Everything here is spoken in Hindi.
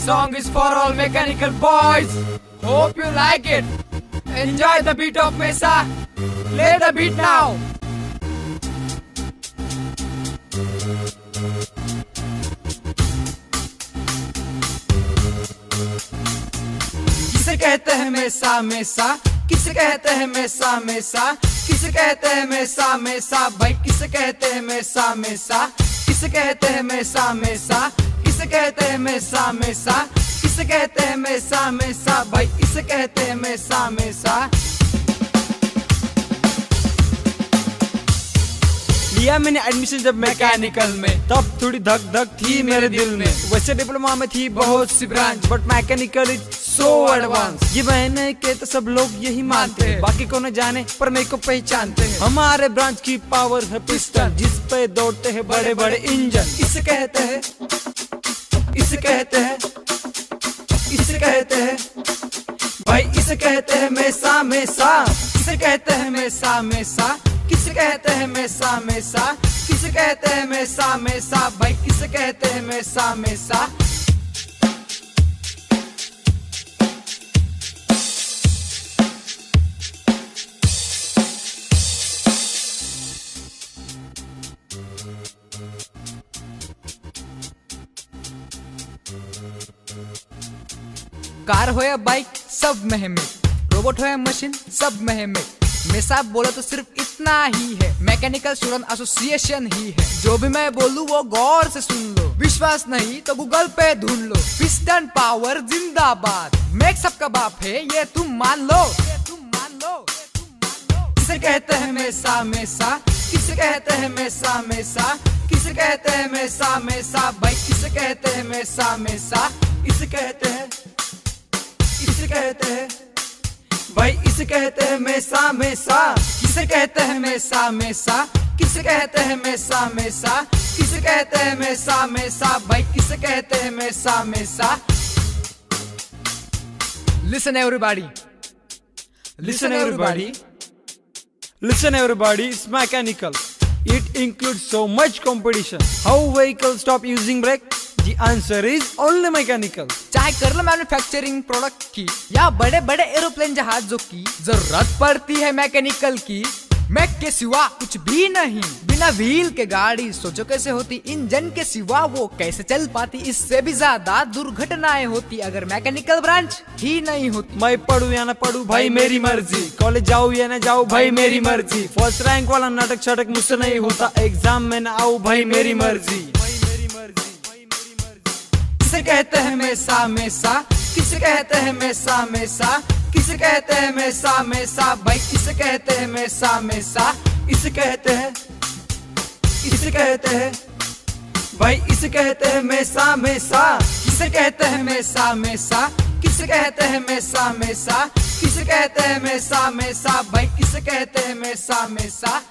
song is for all mechanical boys. Hope you like it. Enjoy the beat of Mesa. Play the beat now. किसे कहते हैं मेसा मेसा, किसे कहते हैं मेसा मेसा, किसे कहते हैं मेसा मेसा, भाई किसे कहते हैं मेसा मेसा, किसे कहते हैं मेसा मेसा, किसे कहते हैं मेसा मेसा, किसे कहते हैं मेसा मेसा, भाई किसे कहते हैं मेसा मेसा। लिया मैंने एडमिशन जब मैकेनिकल में, तब थोड़ी धक धक थी मेरे दिल में। वैसे डिप्लोमा में थी बहुत सी branch, but mechanical is so advance. ये मैंने के तो सब लोग यही मानते हैं, बाकी को न जाने पर मेरे को पहचानते हैं। हमारे ब्रांच की पावर है पिस्टन, जिस पे दौड़ते हैं बड़े बड़े इंजन। इसे कहते हैं, इसे कहते हैं, इसे कहते हैं, भाई इसे कहते हैं मेसा मेसा। इसे कहते हैं मेसा मेसा, किसे कहते हैं मेसा मेसा, किसे कहते हैं मेसा मेसा, भाई किसे कहते हैं मेसा मेसा। कार हो या बाइक सब महमे, रोबोट हो या मशीन सब महमे। मेसा बोला तो सिर्फ इतना ही है, मैकेनिकल स्टूडेंट एसोसिएशन ही है। जो भी मैं बोलूं वो गौर से सुन लो, विश्वास नहीं तो गूगल पे ढूंढ लो। पिस्टन पावर जिंदाबाद, मैक सबका बाप है ये तुम मान लो, ये तुम मान लो, ये तुम मान लो। किसे कहते हैं मेसा मेसा, किसे कहते हैं मेसा मेसा, किसे कहते हैं मेसा मेसा, भाई किसे कहते हैं मेसा मेसा। इसे कहते हैं, इसे कहते हैं, भाई इसे कहते हैं मेसा मेसा। किसे कहते हैं मेसा मेसा, किसे कहते हैं मेसा मेसा, किसे कहते हैं मेसा मेसा, भाई किसे कहते हैं मेसा मेसा। Listen everybody, listen everybody, listen everybody. It's mechanical. It includes so much competition. How vehicles stop using brake? The answer is only mechanical. चाहे कर लो मैन्युफैक्चरिंग प्रोडक्ट की या बड़े बड़े एरोप्लेन जहाजों की, जरूरत पड़ती है मैकेनिकल की। मैक के सिवा कुछ भी नहीं, बिना व्हील के गाड़ी सोचो कैसे होती, इंजन के सिवा वो कैसे चल पाती। इससे भी ज्यादा दुर्घटनाएं होती अगर मैकेनिकल ब्रांच ही नहीं होती। मैं पढ़ू या ना पढ़ू भाई मेरी मर्जी, कॉलेज जाऊँ या ना जाऊँ भाई मेरी मर्जी। फर्स्ट रैंक वाला नाटक छटक मुझसे नहीं होता, एग्जाम में ना आऊँ भाई मेरी मर्जी। किसे कहते हैं मेसा मेसा, किसे कहते हैं मेसा मेसा, किसे कहते हैं मेसा मेसा, भाई किसे कहते हैं मेसा मेसा। इसे कहते हैं, इसे कहते हैं, भाई इसे कहते हैं मेसा मेसा। किसे कहते हैं मेसा मेसा, किसे कहते हैं मेसा मेसा, किसे कहते हैं मेसा मेसा, भाई किसे कहते हैं मेसा मेसा।